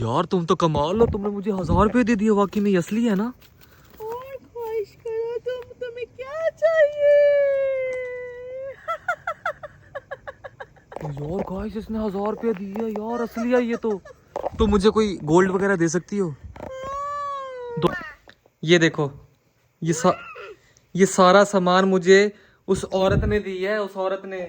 यार तुम तो कमाल हो, तुमने मुझे 1000 रुपए दे दिए। वाकई में ये असली है ना? और ख्वाहिश करो तुम्हें क्या चाहिए? यार गाइस इसने 1000 रुपया दिया यार, असली है ये तो मुझे कोई गोल्ड वगैरह दे सकती हो? दो, ये देखो, ये सा, ये सारा सामान मुझे उस औरत ने दिया है, उस औरत ने।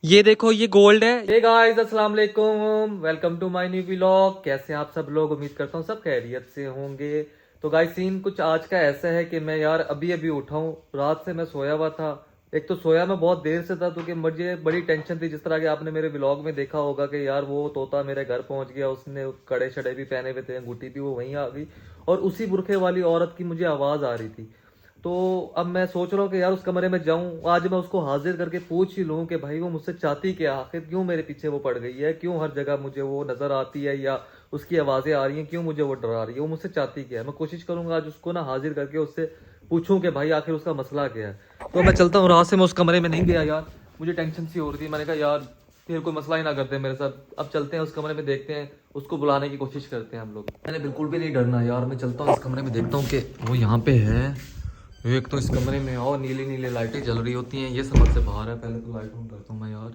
ये देखो ये गोल्ड है। हे गाइस अस्सलाम वालेकुम, welcome to my new vlog. कैसे हैं आप सब लोग? उम्मीद करता हूँ सब खैरियत से होंगे। तो गाइस सीन कुछ आज का ऐसा है कि मैं यार अभी अभी उठा हूँ, रात से मैं सोया हुआ था। एक तो सोया मैं बहुत देर से था क्योंकि मुझे बड़ी टेंशन थी। जिस तरह के आपने मेरे व्लॉग में देखा होगा कि यार वो तोता मेरे घर पहुंच गया, उसने कड़े शड़े भी पहने हुए थे, अंगूठी भी वो वहीं आ गई, और उसी बुरखे वाली औरत की मुझे आवाज आ रही थी। तो अब मैं सोच रहा हूँ कि यार उस कमरे में जाऊं, आज मैं उसको हाजिर करके पूछ ही लूं कि भाई वो मुझसे चाहती क्या, आखिर क्यों मेरे पीछे वो पड़ गई है, क्यों हर जगह मुझे वो नजर आती है या उसकी आवाजें आ रही हैं, क्यों मुझे वो डरा रही है, वो मुझसे चाहती क्या है। मैं कोशिश करूंगा आज उसको ना हाजिर करके उससे पूछूं कि भाई आखिर उसका मसला क्या है। तो मैं चलता हूँ, रात से मैं उस कमरे में नहीं गया यार, मुझे टेंशन सी हो रही थी। मैंने कहा यार फिर कोई मसला ही ना करते मेरे साथ। अब चलते हैं उस कमरे में, देखते हैं, उसको बुलाने की कोशिश करते हैं हम लोग। मैंने बिल्कुल भी नहीं डरना यार, मैं चलता हूँ इस कमरे में, देखता हूँ कि वो यहाँ पे है। एक तो इस कमरे में और नीली नीली लाइटें जल रही होती हैं, ये समझ से बाहर है। पहले तो लाइट ऑन करता हूँ मैं यार।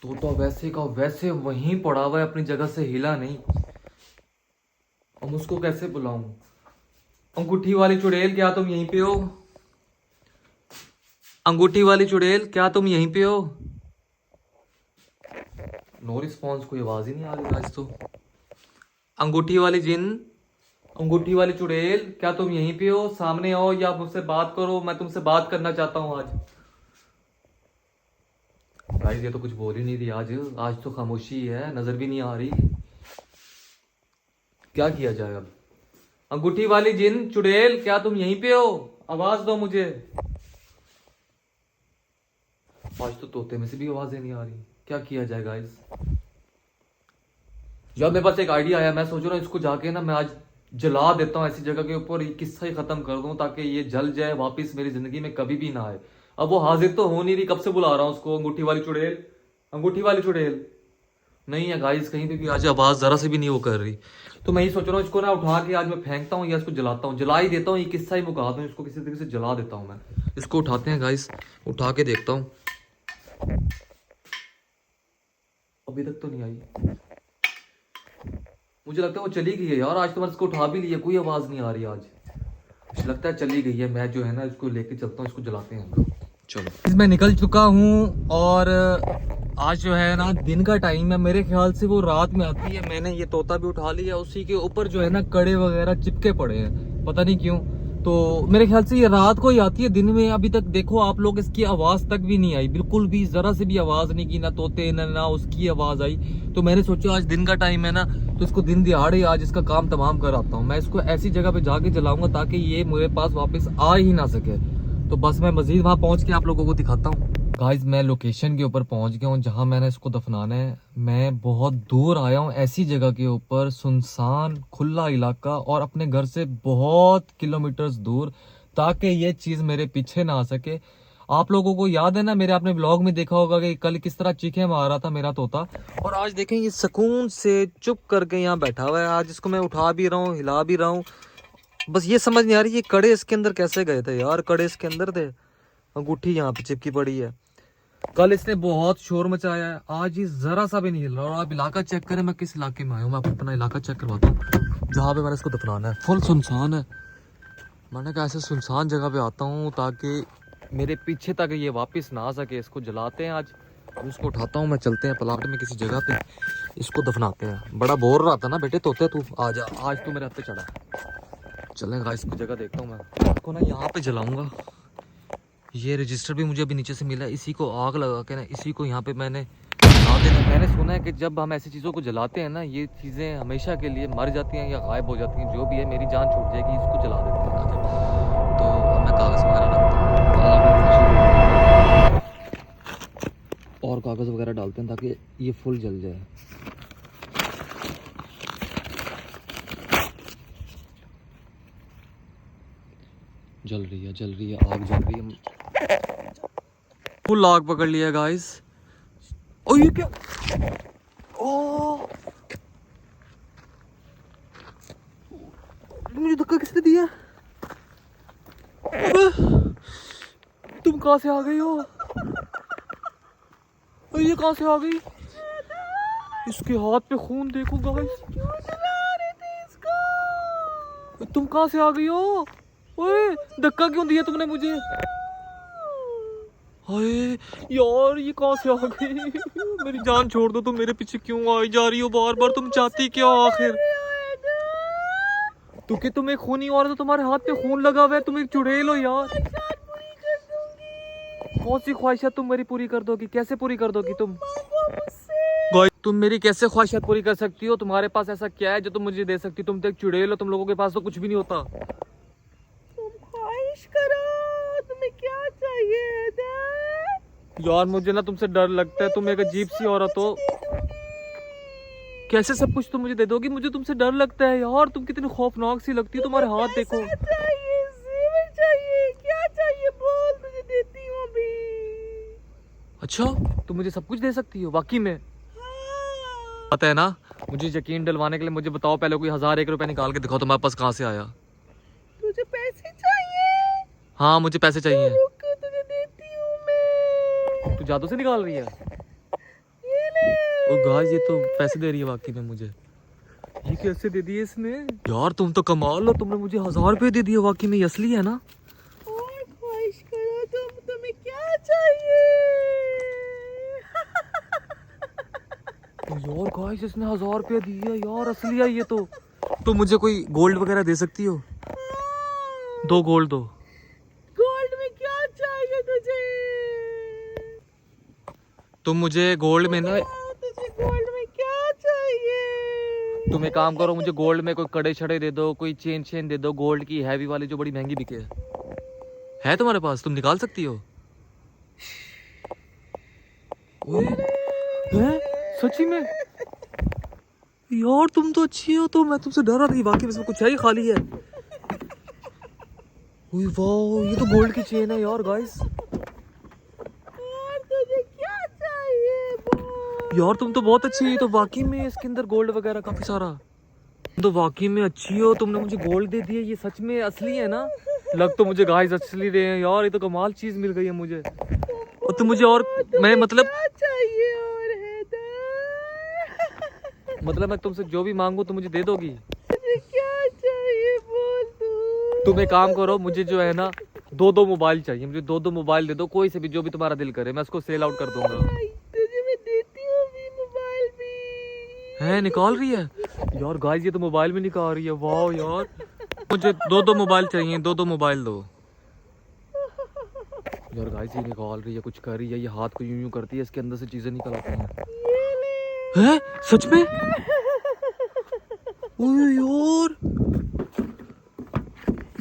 तो वैसे का वैसे वहीं पड़ा हुआ है, अपनी जगह से हिला नहीं। अब उसको कैसे बुलाऊं? अंगूठी वाली चुड़ैल, क्या तुम यहीं पे हो? अंगूठी वाली चुड़ैल, क्या तुम यहीं पे हो? नो रिस्पॉन्स, कोई आवाज ही नहीं आ रही आज तो। अंगूठी वाली जिन, अंगूठी वाली चुड़ैल, क्या तुम यहीं पे हो? सामने आओ या मुझसे बात करो, मैं तुमसे बात करना चाहता हूँ आज। गाइस ये तो कुछ बोल ही नहीं रही आज, आज तो खामोशी है, नजर भी नहीं आ रही। क्या किया जाए अब? अंगूठी वाली जिन चुड़ैल, क्या तुम यहीं पे हो? आवाज दो मुझे। आज तो तोते में से भी आवाजें नहीं आ रही, क्या किया जाए गाइस? यार मेरे पास एक आइडिया आया, मैं सोच रहा हूँ इसको जाके ना मैं आज जला देता हूँ ऐसी जगह के ऊपर, ये किस्सा ही खत्म कर दूं ताकि ये जल जाए, वापिस मेरी जिंदगी में कभी भी ना आए। अब वो हाजिर तो हो नहीं रही, कब से बुला रहा हूँ उसको, अंगूठी वाली चुड़ैल, अंगूठी वाली चुड़ैल। नहीं है गाइस, कहीं पे भी आज आवाज जरा से भी नहीं वो कर रही। तो मैं ही सोच रहा हूँ इसको ना उठा के आज मैं फेंकता हूँ या इसको जलाता हूँ, जला ही देता हूँ, ये किस्सा ही मुका दूँ इसको, किसी तरीके से जला देता हूँ मैं इसको। उठाते हैं गाइस, उठा के देखता हूँ। अभी तक तो नहीं आई, मुझे लगता है वो चली गई है यार। आज तो मैंने इसको उठा भी लिया, कोई आवाज नहीं आ रही आज, मुझे लगता है चली गई है। मैं जो है ना इसको लेके चलता हूँ, इसको जलाते हैं हम लोग। चलो मैं निकल चुका हूँ, और आज जो है ना दिन का टाइम है, मेरे ख्याल से वो रात में आती है। मैंने ये तोता भी उठा लिया, उसी के ऊपर जो है ना कड़े वगैरह चिपके पड़े हैं, पता नहीं क्यों। तो मेरे ख्याल से ये रात को ही आती है, दिन में अभी तक देखो आप लोग इसकी आवाज तक भी नहीं आई, बिल्कुल भी जरा से भी आवाज नहीं की, ना तोते ना उसकी आवाज आई। तो मैंने सोचा आज दिन का टाइम है ना, तो इसको दिन दिहाड़े आज इसका काम तमाम कर आता हूँ। मैं इसको ऐसी जगह पे जाके जलाऊंगा ताकि ये मेरे पास वापस आ ही ना सके। तो बस मैं मजीद वहां पहुंच के आप लोगों को दिखाता हूँ। गाइज मैं लोकेशन के ऊपर पहुंच गया हूँ जहां मैंने इसको दफनाना है। मैं बहुत दूर आया हूँ, ऐसी जगह के ऊपर, सुनसान खुला इलाका, और अपने घर से बहुत किलोमीटर्स दूर, ताकि ये चीज मेरे पीछे ना आ सके। आप लोगों को याद है ना, मेरे आपने ब्लॉग में देखा होगा कि कल किस तरह चीखे मार रहा था मेरा तोता, और आज देखें ये सुकून से चुप करके यहाँ बैठा हुआ है। आज इसको मैं उठा भी रहा हूँ, हिला भी रहा हूँ। बस ये समझ नहीं आ रही ये कड़े इसके अंदर कैसे गए थे यार, कड़े इसके अंदर थे, अंगूठी यहाँ पे चिपकी पड़ी है। कल इसने बहुत शोर मचाया है, आज ये जरा सा भी नहीं हिल रहा। और आप इलाका चेक करें, मैं किस इलाके में आया हूँ, मैं आपको अपना इलाका चेक करवाता हूँ जहाँ पे मैंने इसको दफनाना है। फुल सुनसान है। मैंने कहा ऐसे सुनसान जगह पे आता हूँ ताकि मेरे पीछे तक ये वापस ना आ सके। इसको जलाते हैं आज, इसको उठाता हूँ मैं, चलते हैं प्लाट में किसी जगह पे, इसको दफनाते हैं। बड़ा बोर रहा था ना बेटे तोते, तू आजा, आज तू मेरे हाथ पे चढ़ा। चलेगा, इसको जगह देखता हूँ मैं, इसको ना यहाँ पे जलाऊंगा। ये रजिस्टर भी मुझे अभी नीचे से मिला है, इसी को आग लगा के ना इसी को यहाँ पे मैंने जला देना। मैंने सुना है कि जब हम ऐसी चीज़ों को जलाते हैं ना, ये चीज़ें हमेशा के लिए मर जाती हैं या गायब हो जाती हैं, जो भी है, मेरी जान छूट जाएगी। इसको जला देते हैं आज। तो अब मैं कागज़ वगैरह रखता हूँ, और कागज़ वगैरह डालते हैं ताकि ये फुल जल जाए। जल रही है, जल रही है, आग जल रही है, फुल आग पकड़ लिया गाइस। ओ ये क्या, ओ मुझे धक्का किसने दिया? अबे, तुम कहाँ से आ गई हो? ये कहाँ से आ गई? इसके हाथ पे खून देखो गाइस। क्यों जला रहे थे इसको? तुम कहाँ से आ गई हो? ओए धक्का क्यों दिया तुमने मुझे? हाय यार ये कहाँ से आ गई? मेरी जान छोड़ दो, तुम मेरे पीछे क्यों आई जा रही हो बार बार? तुम चाहती क्या हो आखिर? तो कि तुम एक खूनी औरत हो, तुम्हारे हाथ पे खून लगा हुआ है, तुम एक चुड़ैल हो यार। पूरी कर दूंगी। कौन सी ख्वाहिशात तुम मेरी पूरी कर दोगी? कैसे पूरी कर दोगी तुम? मांगो मुझसे। तुम मेरी कैसे ख्वाहिशात पूरी कर सकती हो? तुम्हारे पास ऐसा क्या है जो तुम मुझे दे सकती हो? तुम तो एक चुड़ैल हो, तुम लोगों के पास तो कुछ भी नहीं होता। तुम ख्वाहिश करो, तुम्हें क्या चाहिए हैदर? यार मुझे ना तुमसे डर लगता है, तुम एक अजीब सी औरत हो। कैसे सब कुछ तुम मुझे दे दोगी? मुझे तुमसे डर लगता है यार, तुम कितनी खौफनाक सी लगती हो, तुम्हारे हाथ देखो। चाहिए, जेवर चाहिए, क्या चाहिए बोल, तुझे देती हूँ अभी। अच्छा तुम मुझे सब कुछ दे सकती हो वाकई में? हाँ। पता है ना, मुझे यकीन दिलवाने के लिए मुझे बताओ पहले, कोई 1001 रुपए निकाल के दिखाओ तुम्हारे पास कहाँ से आया। तुझे पैसे चाहिए? हाँ मुझे पैसे चाहिए। रुक, तुझे देती हूँ मैं। तू जादू से निकाल रही है? ये ले। ओ गाइस ये तो पैसे दे रही है वाकई में मुझे। ये कैसे दे दिए इसने? यार तुम तो कमाल हो, तुमने मुझे 1000 रुपए दे दिए, वाकई में ये असली है ना? और ख्वाहिश करो, तुम्हें क्या चाहिए? यार गाइस इसने 1000 रुपए दिए यार, असली है ये तो मुझे कोई गोल्ड वगैरह दे सकती हो? हाँ। 2 गोल्ड दो। गोल्ड में क्या चाहिए तुझे? तुम मुझे गोल्ड में ना, तुझे गोल्ड में क्या चाहिए? तुम एक काम करो, मुझे गोल्ड में कोई कड़े छड़े दे दो, कोई चेन दे दो गोल्ड की हैवी वाली जो बड़ी महंगी बिके। है तुम्हारे पास? तुम निकाल सकती हो? है सच्ची में? यार तुम तो अच्छी हो, तो मैं तुमसे डर रहा था, बाकी इसमें कुछ है ही खाली है। ओए वाह ये तो गोल्ड की चेन है यार गाइस। और तुझे क्या चाहिए बोल? यार तुम तो बहुत अच्छी है, तो वाकई में इसके अंदर गोल्ड वगैरह काफी सारा। तुम तो वाकई में अच्छी हो, तुमने मुझे गोल्ड दे दिया, ये सच में असली है ना? लग तो मुझे गाइस असली रहे हैं यार, ये तो कमाल चीज मिल गई है मुझे। और तुम मुझे और मैं मतलब क्या चाहिए और हैदर? मैं तुमसे जो भी मांगू तो मुझे दे दोगी? तुझे क्या चाहिए बोल तू? तुम एक काम करो, मुझे जो है ना 2 मोबाइल चाहिए, मुझे 2 मोबाइल दे दो, कोई से भी जो भी तुम्हारा दिल करे, मैं उसको सेल आउट कर दूंगा। तुझे मैं देती हूँ अभी मोबाइल भी। है निकाल रही है यार गाइस, ये तो मोबाइल भी निकाल रही है, वाह यार। मुझे 2 मोबाइल चाहिए, 2 मोबाइल दो यार। गाइस ये निकाल रही है, कुछ कर रही है, ये हाथ को यूं यूं करती है, इसके अंदर से चीजें निकल आती हैं। ये ले। है सच में? ओए यार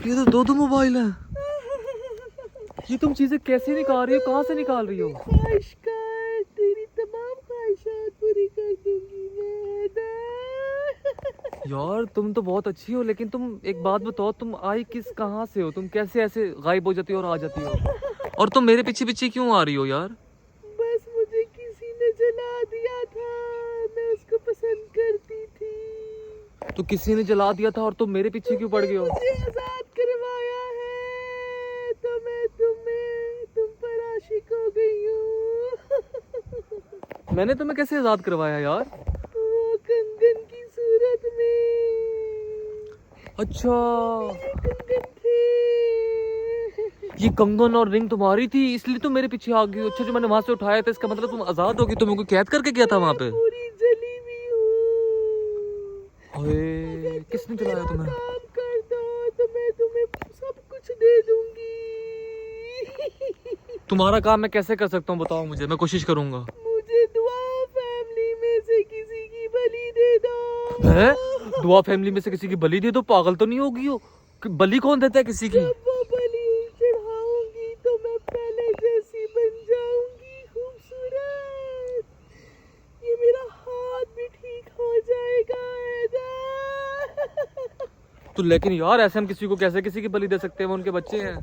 ये तो 2 मोबाइल हैं। ये तुम चीजें कैसे निकाल रही हो, कहाँ से निकाल रही हो? ख्वाहिश कर, तेरी तमाम ख्वाहिशात पूरी कर दूंगी मैं हैदर। यार तुम तो बहुत अच्छी हो, लेकिन तुम एक बात बताओ, तुम आई कहाँ से हो? तुम कैसे ऐसे गायब हो जाती हो और आ जाती हो? और तुम मेरे पीछे पीछे क्यों आ रही हो यार? बस मुझे किसी ने जला दिया था, मैं उसको पसंद करती थी। तो किसी ने जला दिया था और तुम मेरे पीछे क्यों पड़ गए हो? मुझे आजाद करवाया है तो मैं तुम पर आशिक हो गई हूँ। मैंने तुम्हें कैसे आजाद करवाया यार? वो कंगन की सूरत में। अच्छा कंगन थे। ये कंगन और रिंग तुम्हारी थी, इसलिए तुम मेरे पीछे आ गई हो। अच्छा जो मैंने वहां से उठाया था, इसका मतलब तुम आजाद होगी, तुम को कैद करके गया था वहां पे? पूरी जली हुई हूँ। अरे किसने जलाया तुम्हें? काम कर दो तो मैं तुम्हें सब कुछ दे दूंगी। तुम्हारा काम मैं कैसे कर सकता हूँ बताओ मुझे, मैं कोशिश करूंगा। मुझे दुआ फैमिली में से किसी की बलि दे दो। है दुआ फैमिली में से किसी की बलि दे दो? पागल तो नहीं होगी हो? बलि कौन देता है किसी की? जब वो बलि चढ़ाऊंगी तो मैं पहले जैसी बन जाऊंगी, खूबसूरत। ये मेरा हाथ भी ठीक हो जाएगा हैदर। तो लेकिन यार ऐसे हम किसी को कैसे किसी की बलि दे सकते हैं? वो उनके बच्चे हैं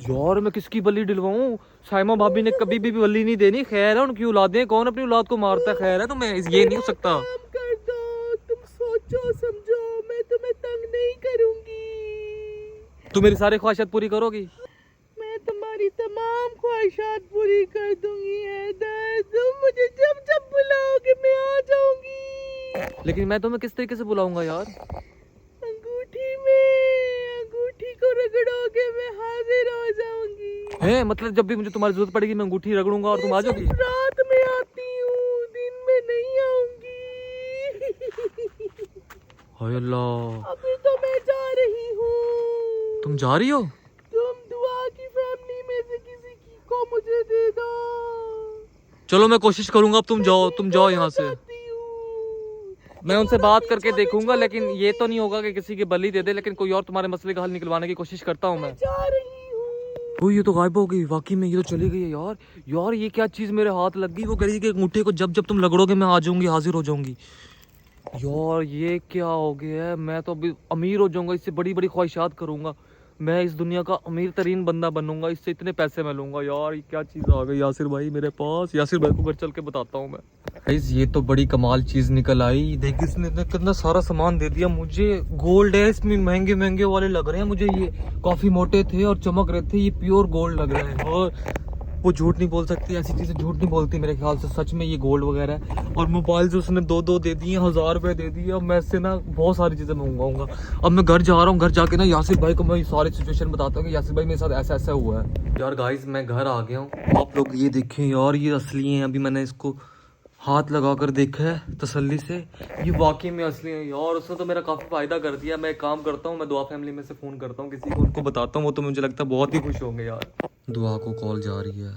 यार मैं किसकी बलि दिलवाऊं? साइमा भाभी ने कभी भी बलि नहीं देनी। खैर है उनकी औलादें, कौन अपनी औलाद को मारता है? खैर है तो मैं ये नहीं हो सकता। काम कर दो, तुम सोचो समझो, मैं तुम्हें तंग नहीं करूंगी। तू मेरी सारी ख्वाहिशात पूरी करोगी? मैं तुम्हारी तमाम ख्वाहिशात पूरी कर दूंगी हैदर। तुम मुझे जब जब बुलाओगे मैं आ जाऊंगी। लेकिन मैं तुम्हें किस तरीके से बुलाऊंगा यार? अंगूठी में, अंगूठी को रगड़ोगे मैं हाजिर हो जाऊंगी। है मतलब जब भी मुझे तुम्हारी जरूरत पड़ेगी मैं अंगूठी रगड़ूंगा और तुम आ जाओगी? सिर्फ रात में आती हूँ, दिन में नहीं आऊंगी। हाय अल्लाह। अभी तो मैं जा रही हूँ। तुम जा रही हो? तुम दुआ की फैमिली में से किसी की को मुझे दे दो। चलो मैं कोशिश करूंगा। अब तुम जाओ यहाँ से। चाहती हूँ। मैं उनसे तुम्हारा बात करके पीछा भी देखूंगा, छोड़ लेकिन ये तो दूंगी। नहीं होगा कि किसी की बलि दे दे, लेकिन कोई और तुम्हारे मसले का हल निकलवाने की कोशिश करता हूँ मैं। जा रही हूँ। ओ ये तो गायब हो गई वाकई में, ये तो चली गई है यार। यार ये क्या चीज मेरे हाथ लग गई? वो कह रही थी कि अंगूठे को जब जब तुम रगड़ोगे मैं आ जाऊंगी, हाजिर हो जाऊंगी। यार ये क्या हो गया है? मैं तो अभी अमीर हो जाऊंगा, इससे बड़ी बड़ी ख्वाहिशात करूंगा। मैं इस दुनिया का अमीर तरीन बंदा बनूंगा, इससे इतने पैसे मैं लूंगा। यार ये क्या चीज़ आ गई यासिर भाई मेरे पास। यासिर भाई को घर चल के बताता हूँ मैं। गाइस ये तो बड़ी कमाल चीज़ निकल आई। देख इसने कितना सारा सामान दे दिया मुझे। गोल्ड है इसमें, महंगे महंगे वाले लग रहे हैं मुझे। ये काफ़ी मोटे थे और चमक रहे थे, ये प्योर गोल्ड लग रहे हैं। और वो झूठ नहीं बोल सकती, ऐसी चीजें झूठ नहीं बोलती मेरे ख्याल से। सच में ये गोल्ड वगैरह है। और मोबाइल जो उसने दो दे दिए, 1000 रुपए दे दिए। अब मैं इससे ना बहुत सारी चीजें मंगवाऊंगा। अब मैं घर जा रहा हूँ, घर जाके ना यासिर भाई को मैं ये सारी सिचुएशन बताता हूँ कि यासिर भाई मेरे साथ ऐसा ऐसा हुआ है। यार गाइस मैं घर आ गया हूँ। आप लोग ये देखें यार, ये असली है। अभी मैंने इसको हाथ लगा कर देखा है तसल्ली से, ये वाकई में असली है यार। उसने तो मेरा काफ़ी फ़ायदा कर दिया। मैं एक काम करता हूँ, मैं दुआ फैमिली में से फ़ोन करता हूँ किसी को, उनको बताता हूँ। वो तो मुझे लगता है बहुत ही खुश होंगे यार। दुआ को कॉल जा रही है,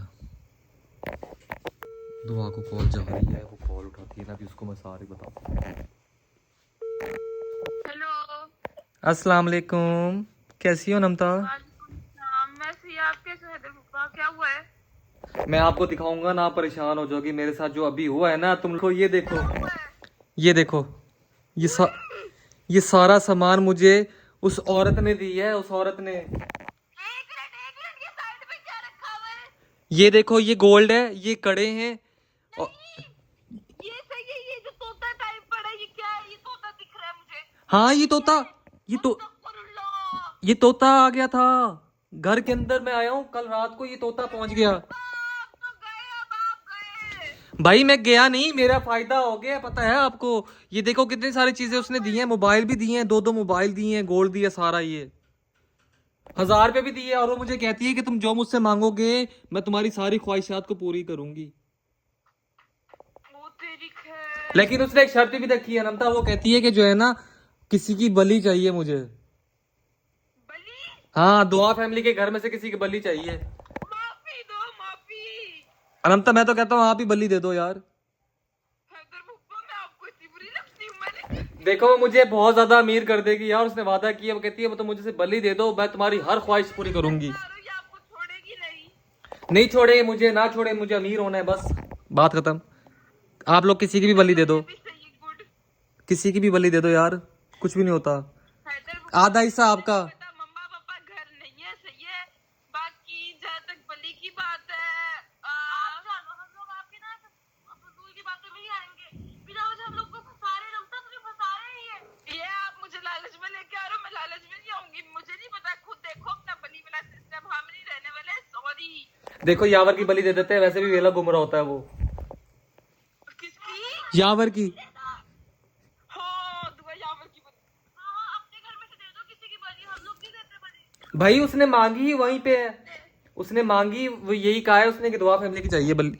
दुआ को कॉल जा रही है। वो कॉल उठाती है ना, अभी उसको मैं सारी बताता हूँ। हेलो। अस्सलाम वालेकुम, कैसी हो नमता? वालेकुम सलाम। वैसे ही आप कैसे हैदर फूफा, क्या हुआ है? मैं आपको दिखाऊंगा ना, परेशान हो जाओगी मेरे साथ जो अभी हुआ है ना। तुम को ये देखो, क्या हुआ है? ये देखो, ये सारा सामान मुझे उस औरत ने दी है। उस औरत ने, एक मिनट ये साइड में क्या रखा हुआ है? ये देखो, ये गोल्ड है, ये कड़े हैं। और ये सही है, ये जो तोता टाइप पड़ा है, ये क्या है? ये तोता दिख रहा है मुझे। हाँ ये तोता, ये तो अस्तगफुरुल्लाह। ये तोता आ गया था घर के अंदर। मैं आया हूँ कल रात को, ये तोता पहुंच गया। आप तो गए, अब आप गए। भाई मैं गया नहीं, मेरा फायदा हो गया, पता है आपको। ये देखो कितनी सारी चीजें उसने दी हैं। मोबाइल भी दिए हैं, दो मोबाइल दिए हैं, गोल्ड दिया सारा। ये 1000 रुपये भी दिए। और वो मुझे कहती है कि तुम जो मुझसे मांगोगे मैं तुम्हारी सारी ख्वाहिशात को पूरी करूंगी। वो तेरी खैर। लेकिन उसने एक शर्त भी रखी है नमता। वो कहती है कि जो है ना, किसी की बलि चाहिए मुझे। बली। हाँ, दुआ फैमिली के घर में से किसी की बलि चाहिए। माफी दो, माफी। अनंता मैं तो कहता हूँ आप ही बलि दे दो यार। हैदर फूफा, मैं आपको इतनी बुरी लगती हूँ? मैंने देखो वो मुझे बहुत ज्यादा अमीर कर देगी यार। उसने वादा किया, वो कहती है वो तो मुझे से बलि दे दो, मैं तुम्हारी हर ख्वाहिश पूरी करूंगी। ये आपको छोड़ेगी नहीं। नहीं छोड़े मुझे, ना छोड़े मुझे, अमीर होना है बस, बात खत्म। आप लोग किसी की भी बलि दे दो, ये भी सही, गुड। किसी की भी बलि दे दो यार, कुछ भी नहीं होता। हैदर फूफा, आधा हिस्सा आपका। पता मम्मा पापा घर नहीं है, सही है। बाकी जहाँ तक बलि की बात है, आप जानो, हम लोग आपके ना फजूल की बातों में ही आएंगे। बिना वजह हम लोग को फंसा रहे, रमता तुझे फंसा रहे हैं ये आप मुझे लालच में लेके आ रहे हो। मैं लालच में नहीं आऊंगी, मुझे नहीं पता। खुद देखो अपना बलि वाला सिस्टम, हम नहीं रहने वाले। सॉरी। देखो यावर की बलि दे देते हैं, वैसे भी वेला गुमरा होता है वो। किसकी? यावर की। हाँ, दुआ यावर की बलि। हाँ, अपने घर में से दे दो किसी की बलि, हम लोग नहीं देते बलि। भाई उसने मांगी ही वहीं पे है, उसने मांगी वो यही कहा है उसने कि दुआ फैमिली की चाहिए बलि।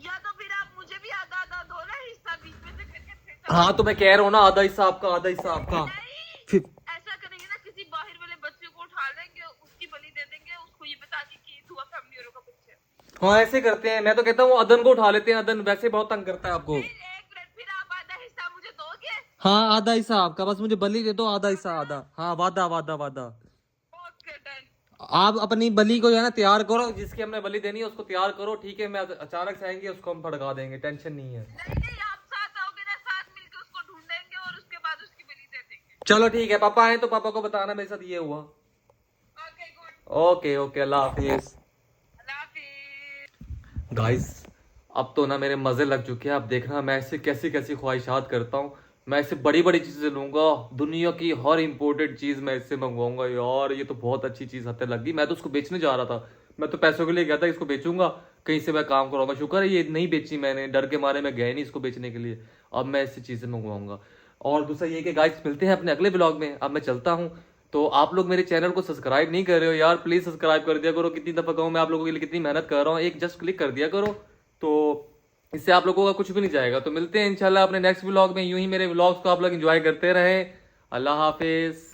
या तो फिर आप मुझे भी आधा आधा दो ना, हिस्सा बीच में से करके फिर। हाँ तो मैं कह रहा हूँ ना, आधा हिस्सा आपका, आधा हिस्सा आपका। नहीं, फिर ऐसा करेंगे ना, किसी बाहर वाले बच्चे को उठा लेंगे, उसकी बलि दे देंगे, उसको ये बता दी कि दुआ फैमिली वालों का बच्चा है। हाँ ऐसे करते हैं। मैं तो कहता हूँ अदन को उठा लेते हैं, अदन वैसे बहुत तंग करता है आपको। फिर एक मिनट, फिर आप आधा हिस्सा मुझे दोगे? हाँ आधा हिस्सा आपका, बस मुझे बलि दे दो, आधा हिस्सा आधा। हाँ वादा वादा वादा। Okay done. आप अपनी बलि को जो है ना तैयार करो, जिसकी हमने बलि देनी है उसको तैयार करो, ठीक है? मैं अचानक से आएंगे उसको हम भड़का देंगे, टेंशन नहीं है। नहीं नहीं, आप साथ आओगे ना, साथ मिलके उसको ढूंढेंगे और उसके बाद उसकी बलि दे देंगे। चलो ठीक है, पापा आए तो पापा को बताना मेरे साथ ये हुआ। Okay good. ओके ओके, अल्लाह हाफिज। अल्लाह हाफिज। गाइस अब तो ना मेरे मजे लग चुके हैं। अब देखना मैं ऐसे कैसी कैसी ख्वाहिशात करता हूँ। मैं इससे बड़ी बड़ी चीजें लूंगा, दुनिया की हर इंपोर्टेड चीज मैं इससे मंगवाऊंगा। यार ये तो बहुत अच्छी चीज हाथ लग गई। मैं तो उसको बेचने जा रहा था, मैं तो पैसों के लिए गया था, इसको बेचूंगा कहीं से मैं काम कराऊंगा। शुक्र है ये नहीं बेची मैंने, डर के मारे मैं गया नहीं इसको बेचने के लिए। अब मैं ऐसी चीजें मंगवाऊंगा। और दूसरा ये कि गाइस मिलते हैं अपने अगले ब्लॉग में। अब मैं चलता हूँ। तो आप लोग मेरे चैनल को सब्सक्राइब नहीं कर रहे हो यार, प्लीज सब्सक्राइब कर दिया करो। कितनी दफा कहूँ मैं आप लोगों के लिए, कितनी मेहनत कर रहा हूँ, एक जस्ट क्लिक कर दिया करो। तो इससे आप लोगों का कुछ भी नहीं जाएगा। तो मिलते हैं इंशाल्लाह अपने नेक्स्ट व्लॉग में। यूं ही मेरे व्लॉग्स को आप लोग एंजॉय करते रहें। अल्लाह हाफिज।